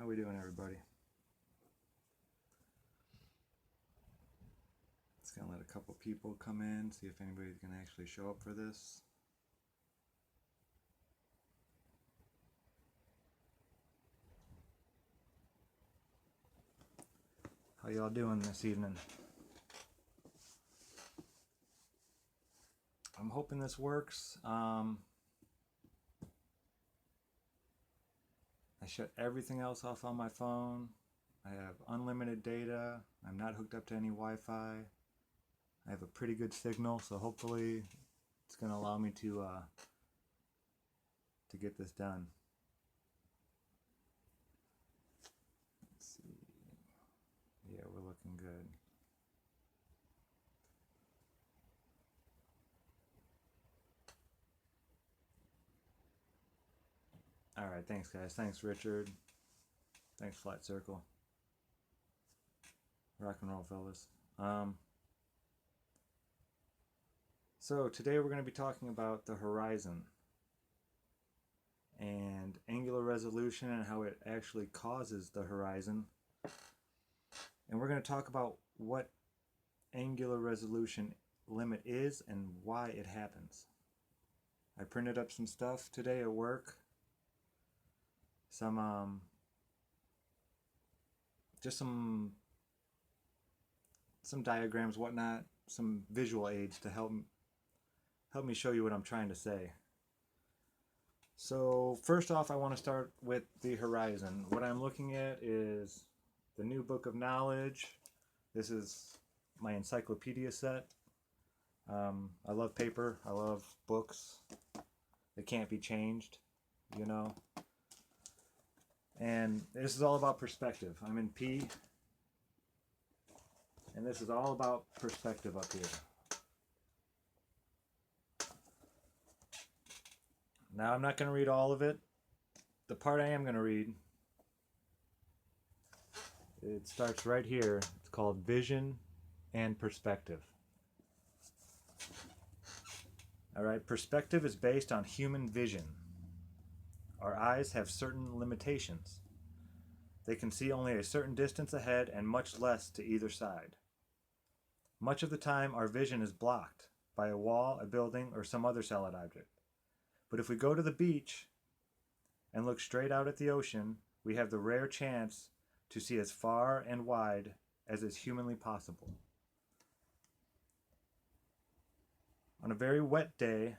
How we doing, everybody? Just gonna let a couple people come in, see if anybody's gonna actually show up for this. How y'all doing this evening? I'm hoping this works. I shut everything else off on my phone. I have unlimited data. I'm not hooked up to any Wi-Fi. I have a pretty good signal, so hopefully it's going to allow me to get this done. Let's see. Yeah, we're looking good. All right, thanks, guys. Thanks, Richard. Thanks, Flat Circle. Rock and roll, fellas. So today we're going to be talking about the horizon and angular resolution and how it actually causes the horizon. And we're going to talk about what angular resolution limit is and why it happens. I printed up some stuff today at work. Just some diagrams, whatnot, some visual aids to help me show you what I'm trying to say. So first off, I want to start with the horizon. What I'm looking at is the New Book of Knowledge. This is my encyclopedia set. I love paper. I love books. They can't be changed, you know. And this is all about perspective. I'm in P. And this is all about perspective up here. Now, I'm not going to read all of it. The part I am going to read, it starts right here. It's called Vision and Perspective. All right, perspective is based on human vision. Our eyes have certain limitations. They can see only a certain distance ahead and much less to either side. Much of the time, our vision is blocked by a wall, a building, or some other solid object. But if we go to the beach and look straight out at the ocean, we have the rare chance to see as far and wide as is humanly possible. On a very wet day,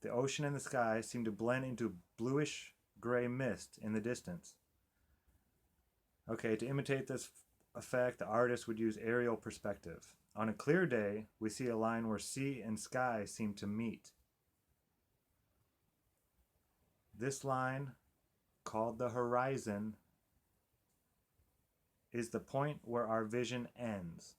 the ocean and the sky seem to blend into bluish gray mist in the distance. Okay, to imitate this effect, the artist would use aerial perspective. On a clear day, we see a line where sea and sky seem to meet. This line, called the horizon, is the point where our vision ends.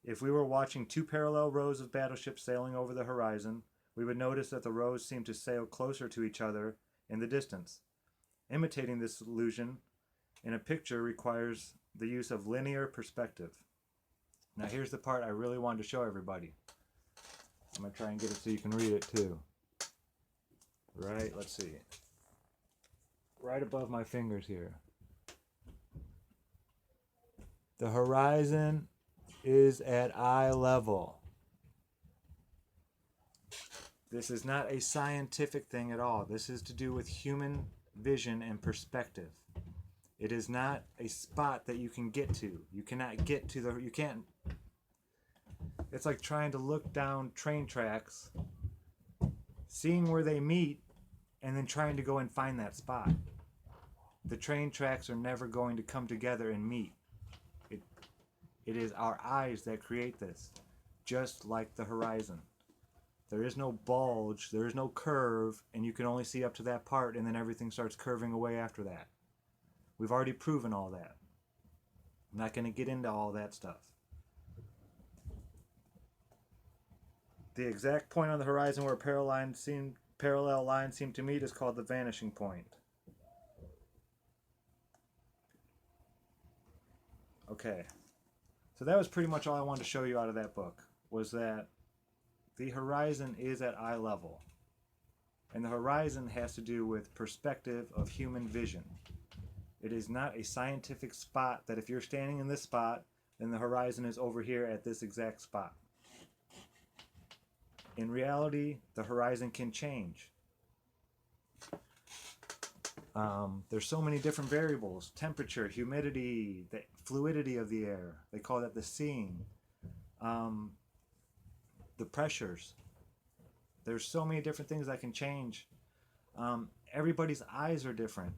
If we were watching two parallel rows of battleships sailing over the horizon, we would notice that the rows seem to sail closer to each other in the distance. Imitating this illusion in a picture requires the use of linear perspective. Now here's the part I really wanted to show everybody. I'm going to try and get it so you can read it too. Right, let's see. Right above my fingers here. The horizon is at eye level. This is not a scientific thing at all. This is to do with human vision and perspective. It is not a spot that you can get to. You cannot get to the... You can't... It's like trying to look down train tracks, seeing where they meet, and then trying to go and find that spot. The train tracks are never going to come together and meet. It is our eyes that create this, just like the horizon. There is no bulge, there is no curve, and you can only see up to that part, and then everything starts curving away after that. We've already proven all that. I'm not going to get into all that stuff. The exact point on the horizon where parallel lines seem to meet is called the vanishing point. Okay, so that was pretty much all I wanted to show you out of that book, was that the horizon is at eye level. And the horizon has to do with perspective of human vision. It is not a scientific spot that if you're standing in this spot, then the horizon is over here at this exact spot. In reality, the horizon can change. There's so many different variables: temperature, humidity, the fluidity of the air. They call that the seeing. The pressures. There's so many different things that can change. Everybody's eyes are different.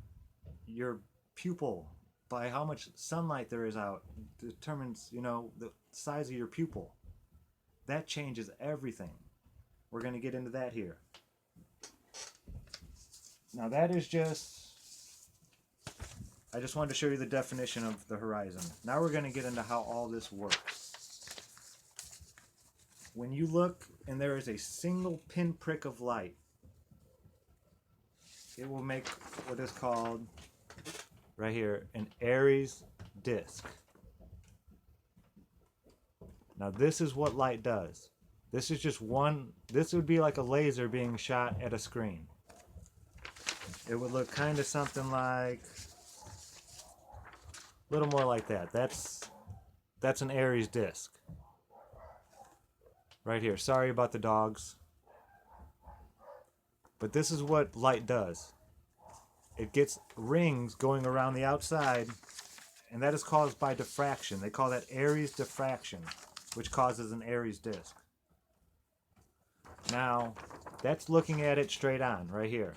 Your pupil, by how much sunlight there is out, determines, the size of your pupil. That changes everything. We're going to get into that here. Now that is I just wanted to show you the definition of the horizon. Now we're going to get into how all this works. When you look and there is a single pinprick of light, it will make what is called, right here, an Aries disk. Now this is what light does. This is just this would be like a laser being shot at a screen. It would look kind of something like, a little more like that. That's an Aries disk. Right here. Sorry about the dogs. But this is what light does. It gets rings going around the outside, and that is caused by diffraction. They call that Aries diffraction, which causes an Aries disk. Now, that's looking at it straight on, right here.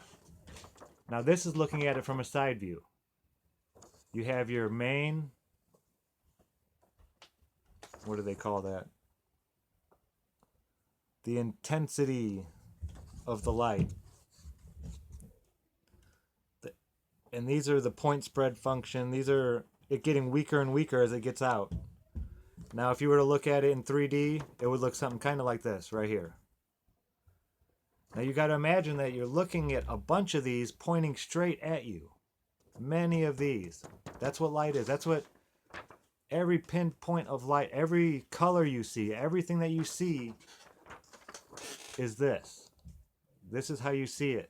Now this is looking at it from a side view. You have your main, what do they call that? The intensity of the light. And these are the point spread function. These are it getting weaker and weaker as it gets out. Now if you were to look at it in 3D, it would look something kind of like this right here. Now you got to imagine that you're looking at a bunch of these pointing straight at you. Many of these. That's what light is. That's what every pinpoint of light, every color you see, everything that you see is this. This is how you see it.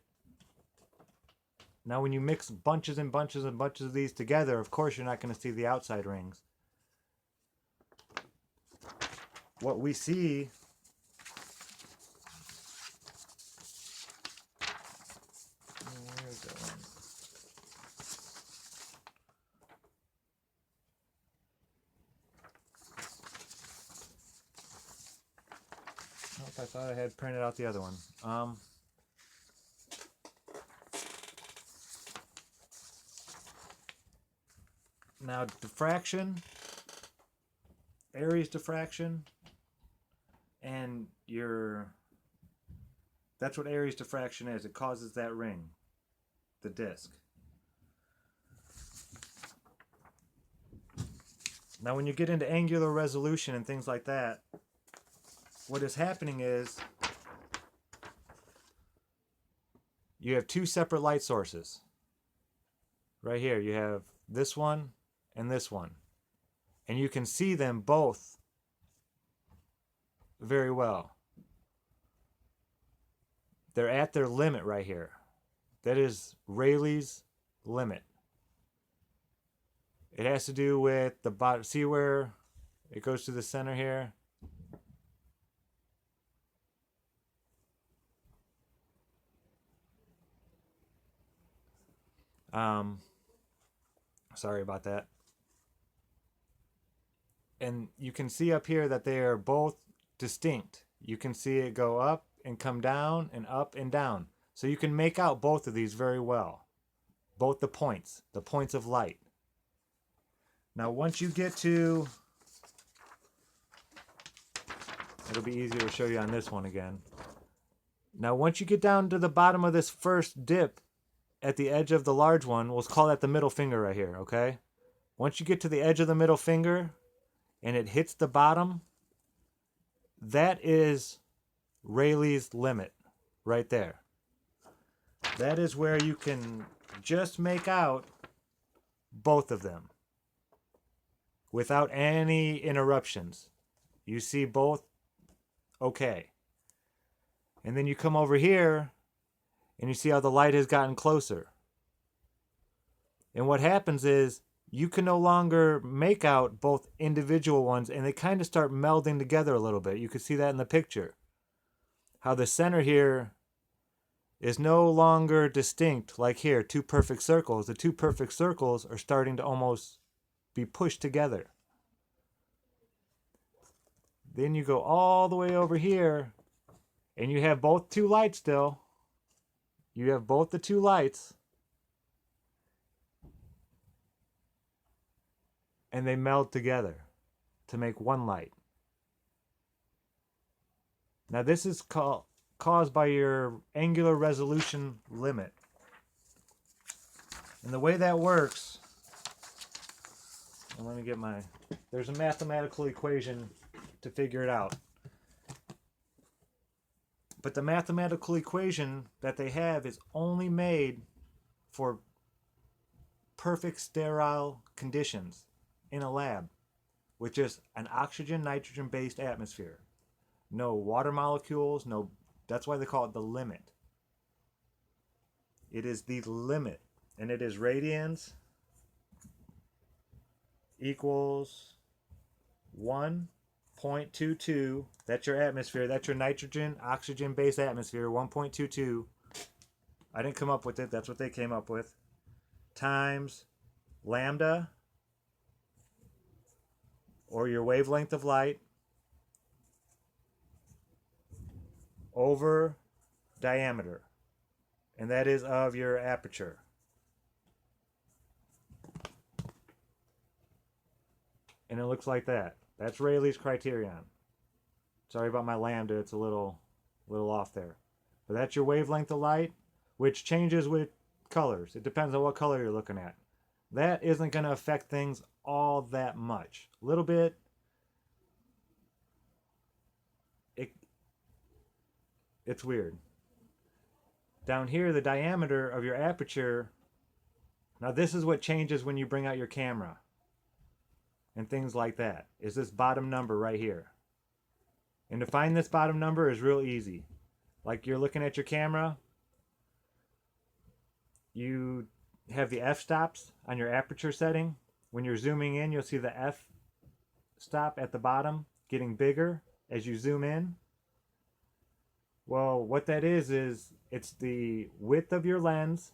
Now when you mix bunches and bunches and bunches of these together, of course you're not going to see the outside rings. What we see I thought I had printed out the other one. Now diffraction, Aries diffraction, and that's what Aries diffraction is. It causes that ring, the disc. Now when you get into angular resolution and things like that, what is happening is you have two separate light sources. Right here you have this one and this one. And you can see them both very well. They're at their limit right here. That is Rayleigh's limit. It has to do with the bottom. See where it goes to the center here? Sorry about that. And you can see up here that they are both distinct. You can see it go up and come down and up and down. So you can make out both of these very well. Both the points of light. Now once you get to, it'll be easier to show you on this one again. Now once you get down to the bottom of this first dip at the edge of the large one, we'll call that the middle finger right here, okay? Once you get to the edge of the middle finger and it hits the bottom, that is Rayleigh's limit right there. That is where you can just make out both of them without any interruptions. You see both okay. And then you come over here and you see how the light has gotten closer. And what happens is you can no longer make out both individual ones, and they kind of start melding together a little bit. You can see that in the picture. How the center here is no longer distinct like here, two perfect circles. The two perfect circles are starting to almost be pushed together. Then you go all the way over here, and you have both two lights still. You have both the two lights, and they meld together to make one light. Now this is caused by your angular resolution limit. And the way that works, and let me get there's a mathematical equation to figure it out. But the mathematical equation that they have is only made for perfect sterile conditions in a lab with just an oxygen-nitrogen based atmosphere. No water molecules, that's why they call it the limit. It is the limit, and it is radians equals 1.22. That's your atmosphere. That's your nitrogen, oxygen-based atmosphere, 1.22. I didn't come up with it. That's what they came up with. Times lambda, or your wavelength of light, over diameter. And that is of your aperture. And it looks like that. That's Rayleigh's criterion. Sorry about my lambda, it's a little off there. But that's your wavelength of light, which changes with colors. It depends on what color you're looking at. That isn't going to affect things all that much. A little bit. It's weird. Down here, the diameter of your aperture. Now this is what changes when you bring out your camera and things like that, is this bottom number right here. And to find this bottom number is real easy. Like you're looking at your camera, you have the f-stops on your aperture setting. When you're zooming in, you'll see the f-stop at the bottom getting bigger as you zoom in. Well, what that is it's the width of your lens,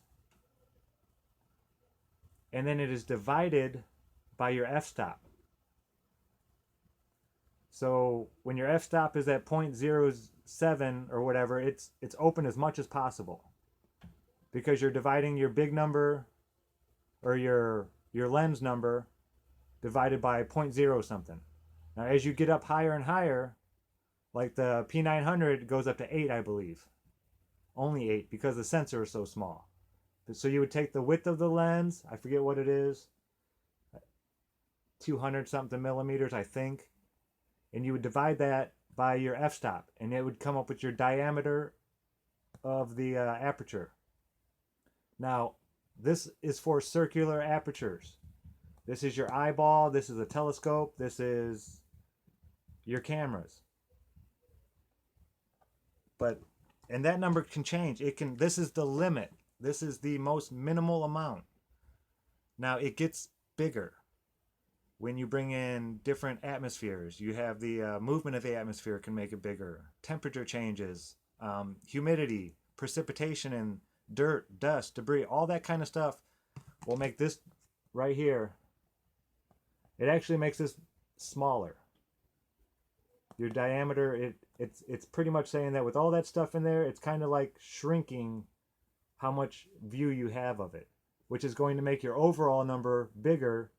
and then it is divided by your f-stop. So when your f-stop is at 0.07 or whatever, it's open as much as possible, because you're dividing your big number, or your lens number, divided by 0.0 something. Now as you get up higher and higher, like the P900 goes up to 8, I believe. Only 8, because the sensor is so small. So you would take the width of the lens, I forget what it is, 200 something millimeters, I think, and you would divide that by your f-stop, and it would come up with your diameter of the aperture. Now, this is for circular apertures. This is your eyeball, this is a telescope, this is your cameras. And that number can change. This is the limit. This is the most minimal amount. Now it gets bigger when you bring in different atmospheres. You have the movement of the atmosphere can make it bigger. Temperature changes, humidity, precipitation, and dirt, dust, debris, all that kind of stuff will make this right here. It actually makes this smaller. Your diameter, it's pretty much saying that with all that stuff in there, it's kind of like shrinking how much view you have of it, which is going to make your overall number bigger,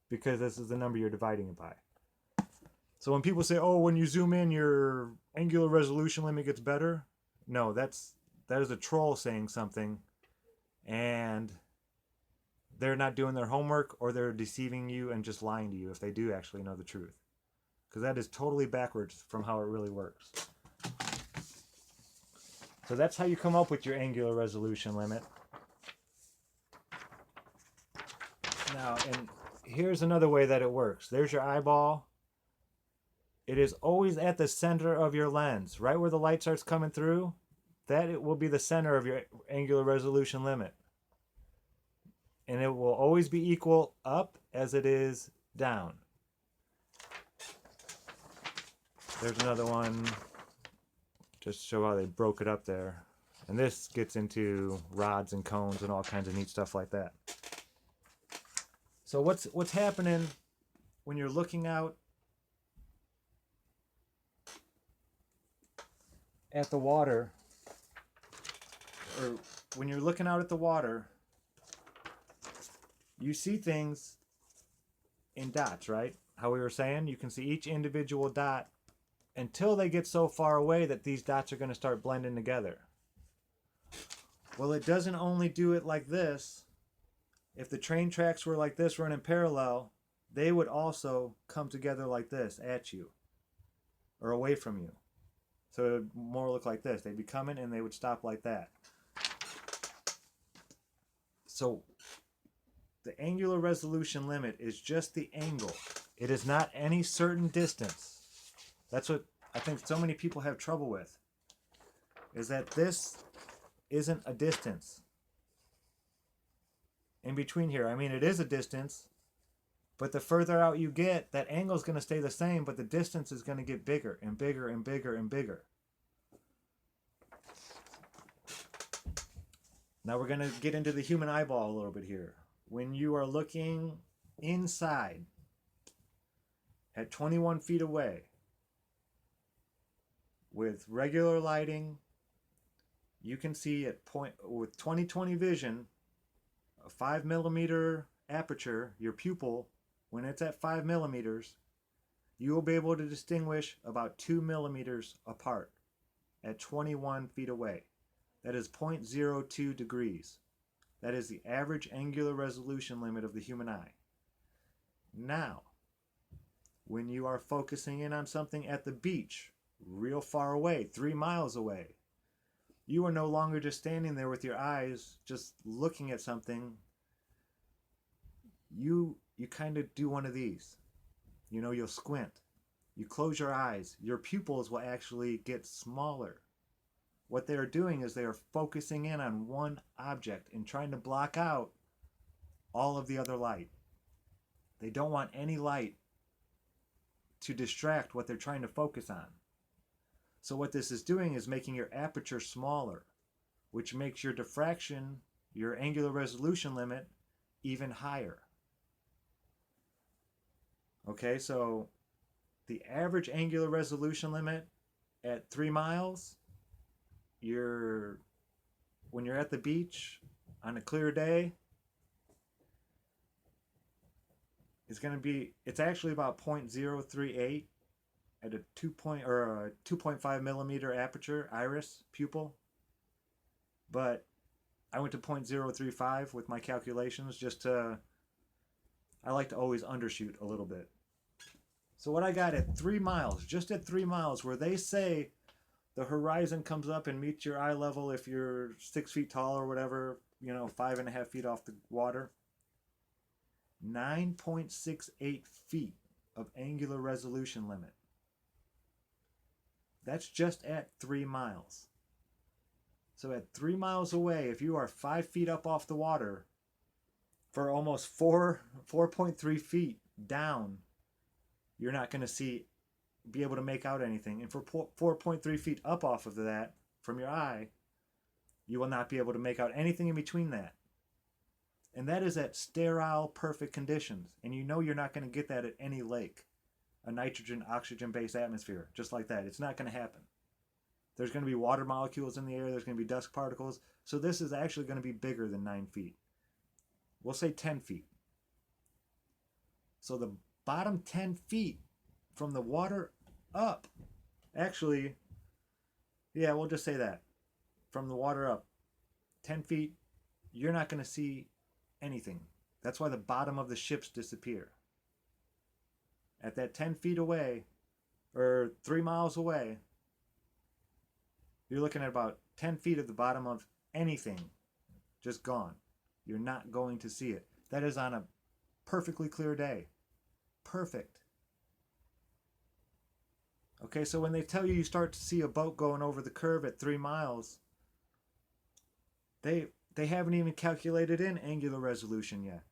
because this is the number you're dividing it by. So when people say, oh, when you zoom in, your angular resolution limit gets better. No, that is a troll saying something, and they're not doing their homework, or they're deceiving you and just lying to you if they do actually know the truth. Because that is totally backwards from how it really works. So that's how you come up with your angular resolution limit. Now, and here's another way that it works. There's your eyeball. It is always at the center of your lens, right where the light starts coming through. That it will be the center of your angular resolution limit. and it will always be equal up as it is down. There's another one, just to show how they broke it up there. And this gets into rods and cones and all kinds of neat stuff like that. So what's happening when you're looking out at the water, or when you're looking out at the water, you see things in dots, right? How we were saying, you can see each individual dot until they get so far away that these dots are going to start blending together. Well, it doesn't only do it like this. If the train tracks were like this, running parallel, they would also come together like this at you or away from you. So it would more look like this. They'd be coming and they would stop like that. So the angular resolution limit is just the angle. It is not any certain distance. That's what I think so many people have trouble with, is that this isn't a distance. In between here, I mean, it is a distance, but the further out you get, that angle is going to stay the same, but the distance is going to get bigger and bigger and bigger and bigger. Now we're going to get into the human eyeball a little bit here. When you are looking inside at 21 feet away with regular lighting, you can see at with 20/20 vision, a 5 millimeter aperture, your pupil, when it's at 5 millimeters, you will be able to distinguish about 2 millimeters apart at 21 feet away. That is 0.02 degrees. That is the average angular resolution limit of the human eye. Now, when you are focusing in on something at the beach, real far away, 3 miles away, you are no longer just standing there with your eyes just looking at something. You kind of do one of these. You know, you'll squint. You close your eyes. Your pupils will actually get smaller. What they are doing is they are focusing in on one object and trying to block out all of the other light. They don't want any light to distract what they're trying to focus on. So what this is doing is making your aperture smaller, which makes your diffraction, your angular resolution limit, even higher. Okay, so the average angular resolution limit at 3 miles, when you're at the beach on a clear day, it's actually about 0.038 at a 2.5 millimeter aperture iris pupil, but I went to 0.035 with my calculations I like to always undershoot a little bit. So what I got at 3 miles, just at 3 miles, where they say the horizon comes up and meets your eye level if you're 6 feet tall or whatever, 5.5 feet off the water, 9.68 feet of angular resolution limit. That's just at 3 miles. So at 3 miles away, if you are 5 feet up off the water, for almost 4.3 feet down, you're not going to be able to make out anything. And for 4.3 feet up off of that, from your eye, you will not be able to make out anything in between that. And that is at sterile, perfect conditions. And you're not going to get that at any lake. A nitrogen, oxygen-based atmosphere, just like that. It's not going to happen. There's going to be water molecules in the air. There's going to be dust particles. So this is actually going to be bigger than 9 feet. We'll say 10 feet. So the bottom 10 feet from the water up, actually, yeah, we'll just say that. From the water up, 10 feet, you're not going to see anything. That's why the bottom of the ships disappear. At that 10 feet away, or 3 miles away, you're looking at about 10 feet of the bottom of anything just gone. You're not going to see it. That is on a perfectly clear day. Perfect. Okay, so when they tell you start to see a boat going over the curve at 3 miles, they haven't even calculated in angular resolution yet.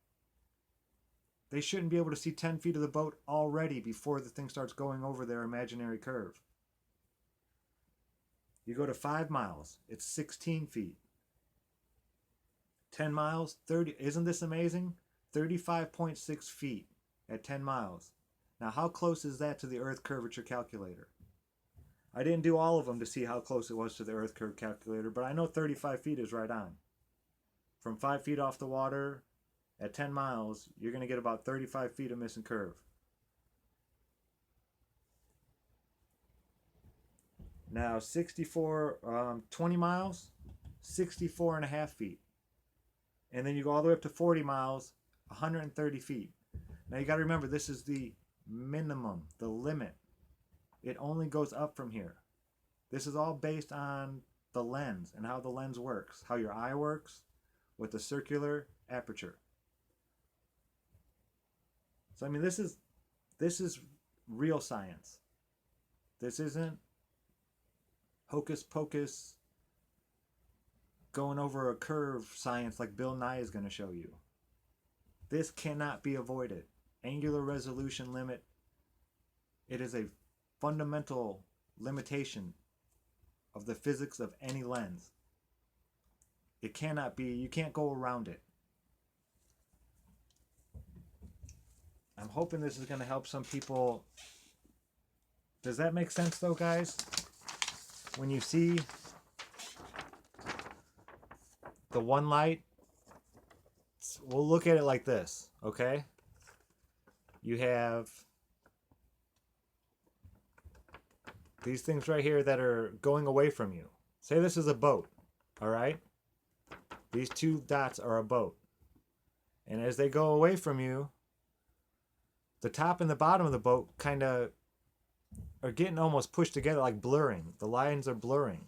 They shouldn't be able to see 10 feet of the boat already before the thing starts going over their imaginary curve. You go to 5 miles, it's 16 feet. 10 miles, 30. Isn't this amazing? 35.6 feet at 10 miles. Now, how close is that to the Earth curvature calculator? I didn't do all of them to see how close it was to the Earth curve calculator, but I know 35 feet is right on. From 5 feet off the water at 10 miles, you're going to get about 35 feet of missing curve. Now, 20 miles, 64 and a half feet. And then you go all the way up to 40 miles, 130 feet. Now you got to remember, this is the minimum, the limit. It only goes up from here. This is all based on the lens and how the lens works, how your eye works with the circular aperture. So I mean, this is real science. This isn't hocus pocus going over a curve science like Bill Nye is going to show you. This cannot be avoided. Angular resolution limit, it is a fundamental limitation of the physics of any lens. It cannot be, you can't go around it. I'm hoping this is going to help some people. Does that make sense though, guys? When you see the one light, we'll look at it like this, okay? You have these things right here that are going away from you. Say this is a boat, all right? These two dots are a boat. And as they go away from you, the top and the bottom of the boat kind of are getting almost pushed together, like blurring. The lines are blurring.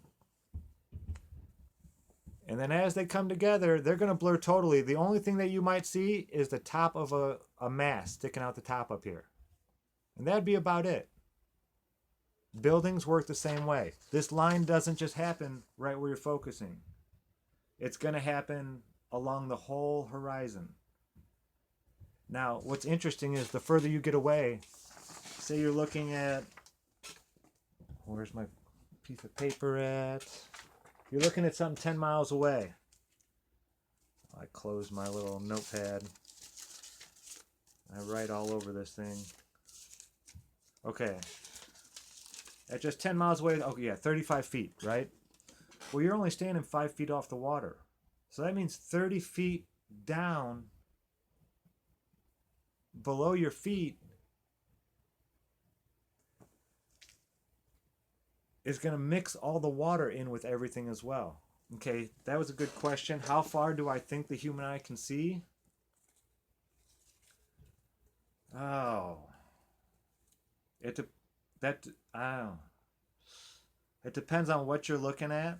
And then as they come together, they're going to blur totally. The only thing that you might see is the top of a mast sticking out the top up here. And that'd be about it. Buildings work the same way. This line doesn't just happen right where you're focusing. It's going to happen along the whole horizon. Now, what's interesting is the further you get away, say you're looking at, where's my piece of paper at? You're looking at something 10 miles away. I close my little notepad. I write all over this thing. Okay. At just 10 miles away, oh yeah, 35 feet, right? Well, you're only standing 5 feet off the water. So that means 30 feet down below your feet is going to mix all the water in with everything as well. Okay, that was a good question. How far do I think the human eye can see? Oh. It depends on what you're looking at.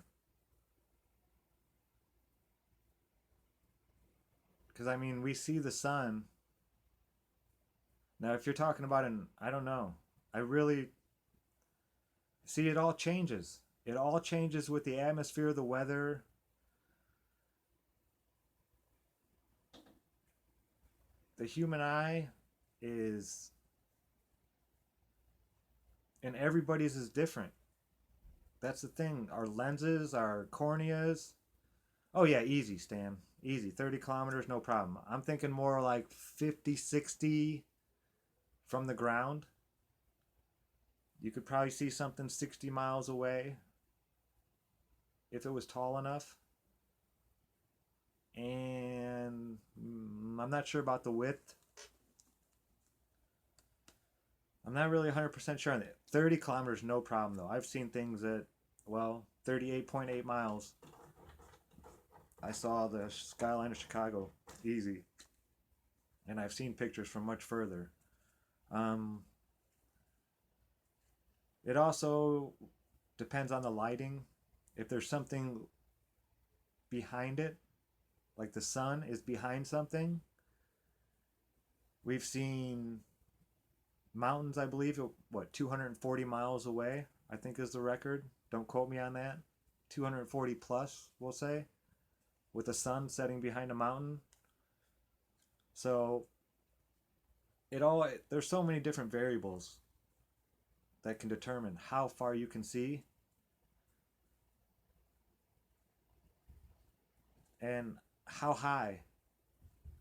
Because, I mean, we see the sun. Now, if you're talking about I don't know. I really... See, it all changes. It all changes with the atmosphere, the weather. The human eye is... And everybody's is different. That's the thing. Our lenses, our corneas. Oh yeah, easy, Stan. Easy. 30 kilometers, no problem. I'm thinking more like 50, 60 from the ground. You could probably see something 60 miles away if it was tall enough. And I'm not sure about the width. I'm not really 100% sure on it. 30 kilometers, no problem though. I've seen things at, well, 38.8 miles. I saw the skyline of Chicago, easy. And I've seen pictures from much further. It also depends on the lighting. If there's something behind it, like the sun is behind something. We've seen mountains, I believe, 240 miles away, I think is the record. Don't quote me on that. 240 plus, we'll say. with the sun setting behind a mountain. So there's so many different variables that can determine how far you can see, and how high,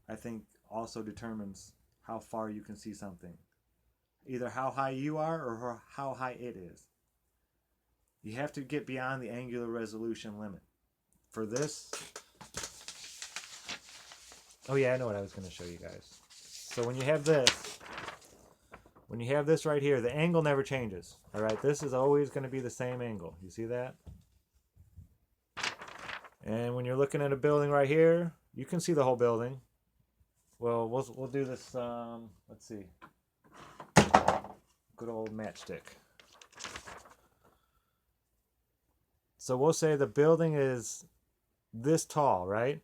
I think, also determines how far you can see something. Either how high you are or how high it is. You have to get beyond the angular resolution limit. For this, oh yeah, I know what I was going to show you guys. So when you have this right here, the angle never changes. All right, this is always going to be the same angle. You see that? And when you're looking at a building right here, you can see the whole building. Well, we'll do this. Let's see. Good old matchstick. So we'll say the building is this tall, right?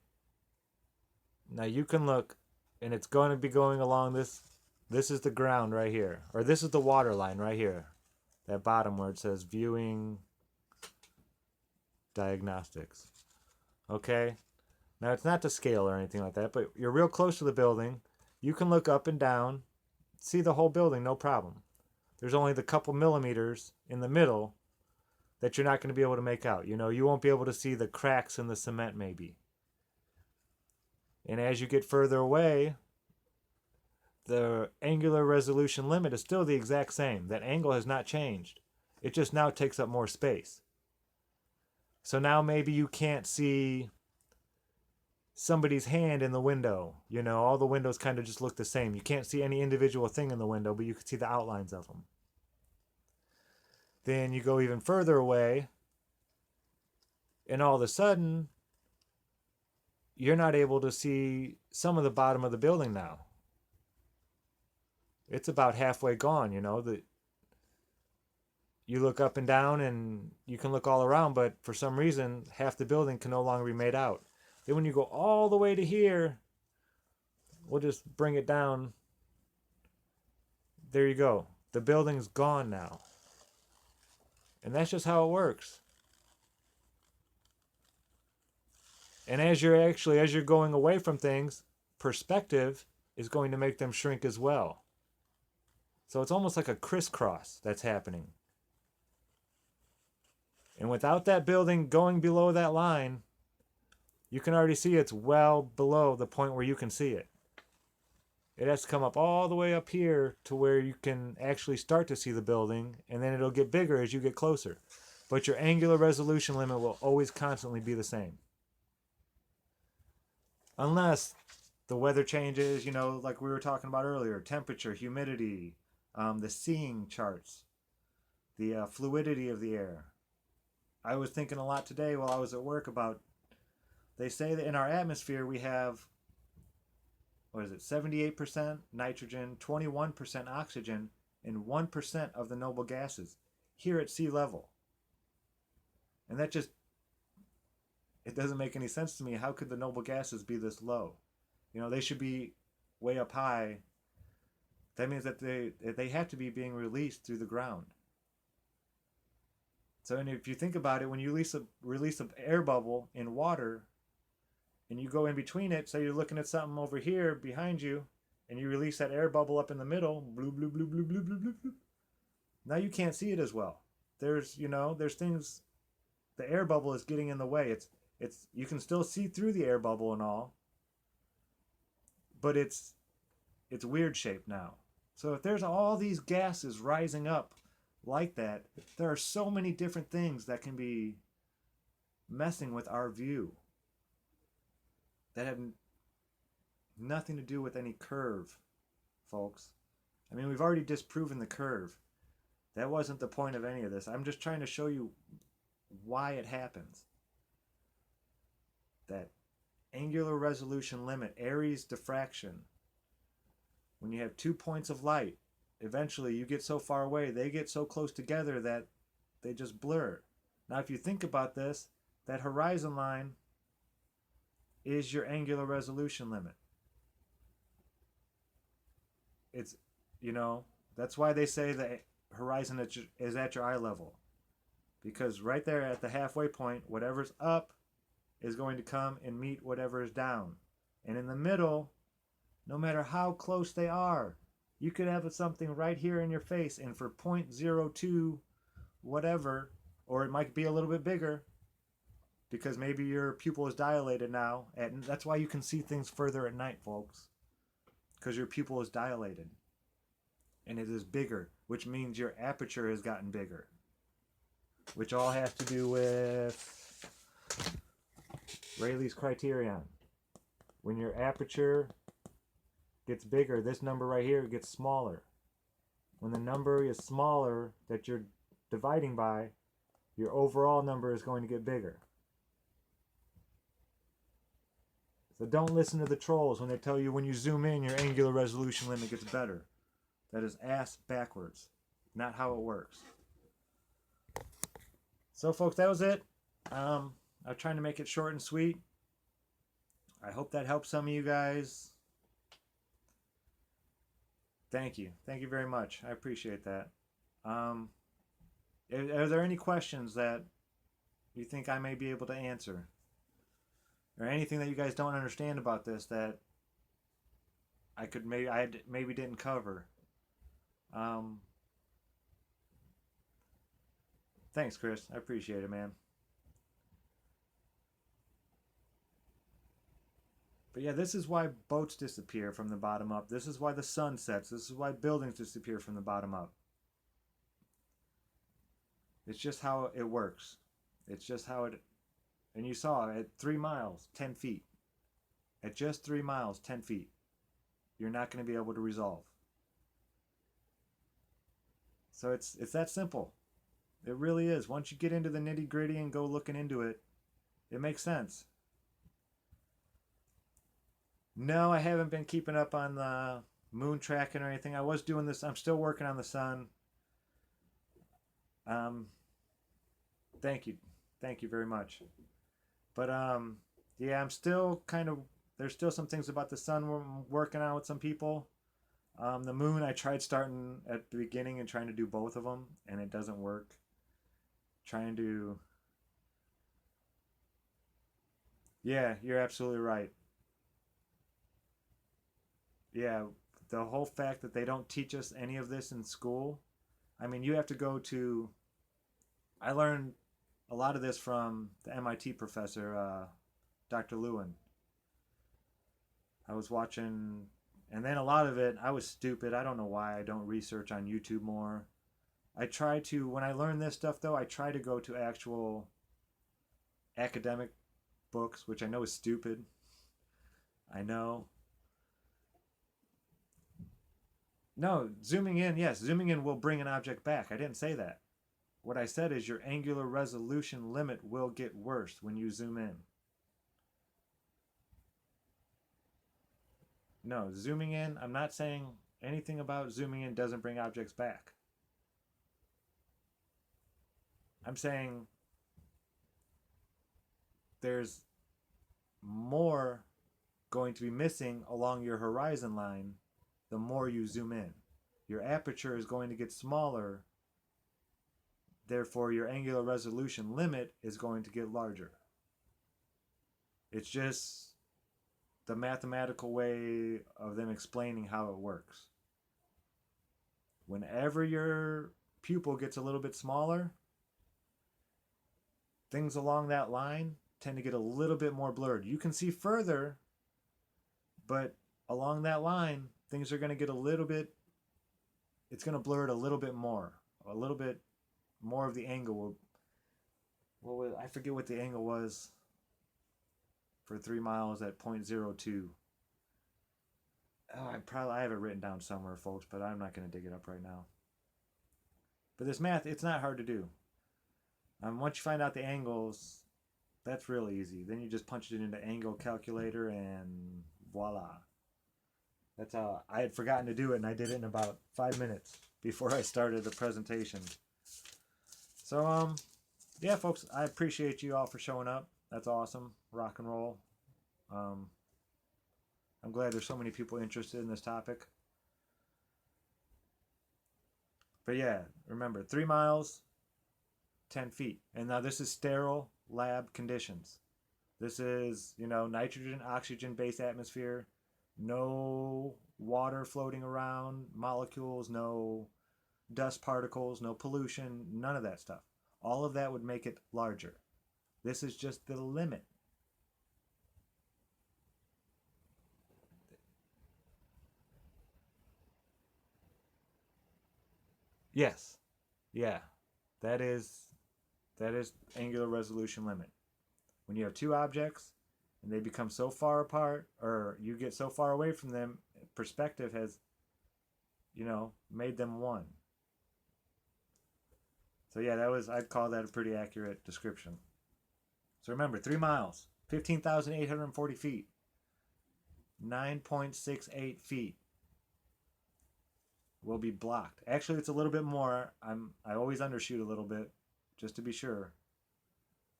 Now you can look, and it's going to be going along this. This is the ground right here, or this is the water line right here. That bottom where it says viewing diagnostics. Okay? Now it's not to scale or anything like that, but you're real close to the building. You can look up and down, see the whole building, no problem. There's only the couple millimeters in the middle that you're not going to be able to make out. You know, you won't be able to see the cracks in the cement maybe. And as you get further away, the angular resolution limit is still the exact same. That angle has not changed. It just now takes up more space. So now maybe you can't see somebody's hand in the window. You know, all the windows kind of just look the same. You can't see any individual thing in the window, but you can see the outlines of them. Then you go even further away, and all of a sudden, you're not able to see some of the bottom of the building now. It's about halfway gone, you know. You look up and down, and you can look all around, but for some reason, half the building can no longer be made out. Then when you go all the way to here, we'll just bring it down. There you go. The building's gone now. And that's just how it works. And as you're going away from things, perspective is going to make them shrink as well. So it's almost like a crisscross that's happening. And without that building going below that line, you can already see it's well below the point where you can see it. It has to come up all the way up here to where you can actually start to see the building, and then it'll get bigger as you get closer. But your angular resolution limit will always constantly be the same. Unless the weather changes, you know, like we were talking about earlier, temperature, humidity, the seeing charts, the fluidity of the air. I was thinking a lot today while I was at work about, they say that in our atmosphere we have, 78% nitrogen, 21% oxygen, and 1% of the noble gases here at sea level. And that just, it doesn't make any sense to me. How could the noble gases be this low? You know, they should be way up high. That means that they have to be being released through the ground. So, and if you think about it, when you release an air bubble in water, and you go in between it, so you're looking at something over here behind you, and you release that air bubble up in the middle, blue, blue, blue, blue, blue, blue, blue, blue. Now you can't see it as well. There's things, the air bubble is getting in the way. You can still see through the air bubble and all, but it's weird shaped now. So if there's all these gases rising up like that, there are so many different things that can be messing with our view that have nothing to do with any curve, folks. I mean, we've already disproven the curve. That wasn't the point of any of this. I'm just trying to show you why it happens. That angular resolution limit, Airy's diffraction. When you have 2 points of light, eventually you get so far away, they get so close together that they just blur. Now, if you think about this, that horizon line is your angular resolution limit. It's, that's why they say the horizon is at your eye level. Because right there at the halfway point, whatever's up is going to come and meet whatever is down. And in the middle, no matter how close they are, you could have something right here in your face, and for 0.02 whatever, or it might be a little bit bigger, because maybe your pupil is dilated now, and that's why you can see things further at night, folks, because your pupil is dilated and it is bigger, which means your aperture has gotten bigger, which all has to do with Rayleigh's criterion. When your aperture gets bigger, this number right here gets smaller. When the number is smaller that you're dividing by, your overall number is going to get bigger. So don't listen to the trolls when they tell you when you zoom in, your angular resolution limit gets better. That is ass backwards. Not how it works. So folks, that was it. I'm trying to make it short and sweet. I hope that helps some of you guys. Thank you. Thank you very much. I appreciate that. Are there any questions that you think I may be able to answer? Or anything that you guys don't understand about this that I maybe didn't cover? Thanks, Chris. I appreciate it, man. But yeah, this is why boats disappear from the bottom up. This is why the sun sets. This is why buildings disappear from the bottom up. It's just how it works. It's just how it... And you saw at 3 miles, 10 feet. At just 3 miles, 10 feet. You're not going to be able to resolve. So it's that simple. It really is. Once you get into the nitty gritty and go looking into it, it makes sense. No, I haven't been keeping up on the moon tracking or anything. I was doing this. I'm still working on the sun. Thank you. Thank you very much. But yeah, I'm still kind of... There's still some things about the sun we're working on with some people. The moon, I tried starting at the beginning and trying to do both of them, and it doesn't work. Trying to... Yeah, you're absolutely right. Yeah, the whole fact that they don't teach us any of this in school. I mean, you have to go to... I learned a lot of this from the MIT professor, Dr. Lewin. I was watching... And then a lot of it, I was stupid. I don't know why I don't research on YouTube more. I try to... When I learn this stuff, though, I try to go to actual academic books, which I know is stupid. I know. No, zooming in, yes, zooming in will bring an object back. I didn't say that. What I said is your angular resolution limit will get worse when you zoom in. No, zooming in, I'm not saying anything about zooming in doesn't bring objects back. I'm saying there's more going to be missing along your horizon line the more you zoom in. Your aperture is going to get smaller, therefore your angular resolution limit is going to get larger. It's just the mathematical way of them explaining how it works. Whenever your pupil gets a little bit smaller, things along that line tend to get a little bit more blurred. You can see further, but along that line, things are going to get a little bit, it's going to blur it a little bit more. A little bit more of the angle will, I forget what the angle was for 3 miles at 0.02. Oh, I have it written down somewhere, folks, but I'm not going to dig it up right now. But this math, it's not hard to do. Once you find out the angles, that's real easy. Then you just punch it into angle calculator and voila. That's how I had forgotten to do it, and I did it in about 5 minutes before I started the presentation. So, yeah, folks, I appreciate you all for showing up. That's awesome. Rock and roll. I'm glad there's so many people interested in this topic. But yeah, remember, 3 miles, 10 feet. And now this is sterile lab conditions. This is, nitrogen, oxygen based atmosphere. No water floating around, molecules, no dust particles, no pollution, none of that stuff. All of that would make it larger. This is just the limit. Yes. Yeah. That is angular resolution limit. When you have two objects and they become so far apart, or you get so far away from them, perspective has, made them one. So yeah, I'd call that a pretty accurate description. So remember, 3 miles, 15,840 feet, 9.68 feet will be blocked. Actually, it's a little bit more. I always undershoot a little bit, just to be sure.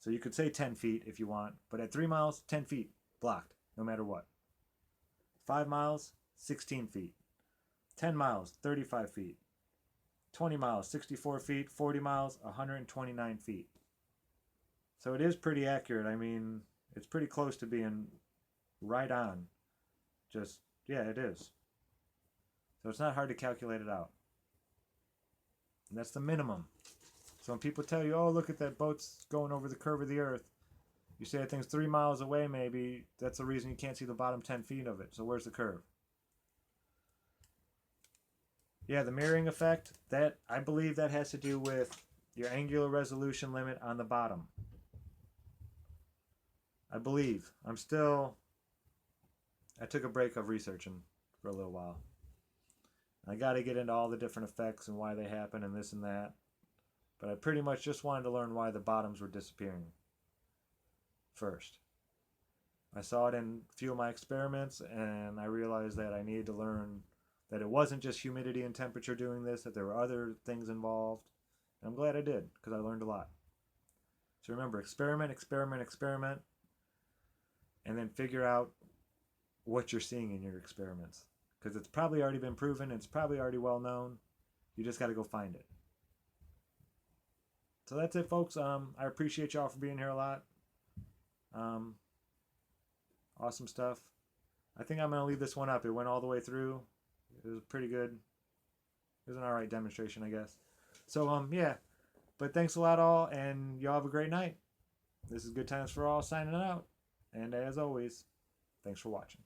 So you could say 10 feet if you want, but at 3 miles, 10 feet blocked, no matter what. 5 miles, 16 feet. 10 miles, 35 feet. 20 miles, 64 feet. 40 miles, 129 feet. So it is pretty accurate. I mean, it's pretty close to being right on. Just, yeah, it is. So it's not hard to calculate it out. And that's the minimum. So when people tell you, oh, look at that boat's going over the curve of the earth, you say that thing's 3 miles away maybe, that's the reason you can't see the bottom 10 feet of it. So where's the curve? Yeah, the mirroring effect, I believe that has to do with your angular resolution limit on the bottom. I believe. I took a break of researching for a little while. I got to get into all the different effects and why they happen and this and that. But I pretty much just wanted to learn why the bottoms were disappearing first. I saw it in a few of my experiments, and I realized that I needed to learn that it wasn't just humidity and temperature doing this, that there were other things involved. And I'm glad I did, because I learned a lot. So remember, experiment, experiment, experiment, and then figure out what you're seeing in your experiments. Because it's probably already been proven, it's probably already well known. You just got to go find it. So that's it, folks. I appreciate y'all for being here a lot. Awesome stuff. I think I'm going to leave this one up. It went all the way through. It was pretty good. It was an alright demonstration, I guess. So, yeah. But thanks a lot, all, and y'all have a great night. This is Good Times for All signing out. And as always, thanks for watching.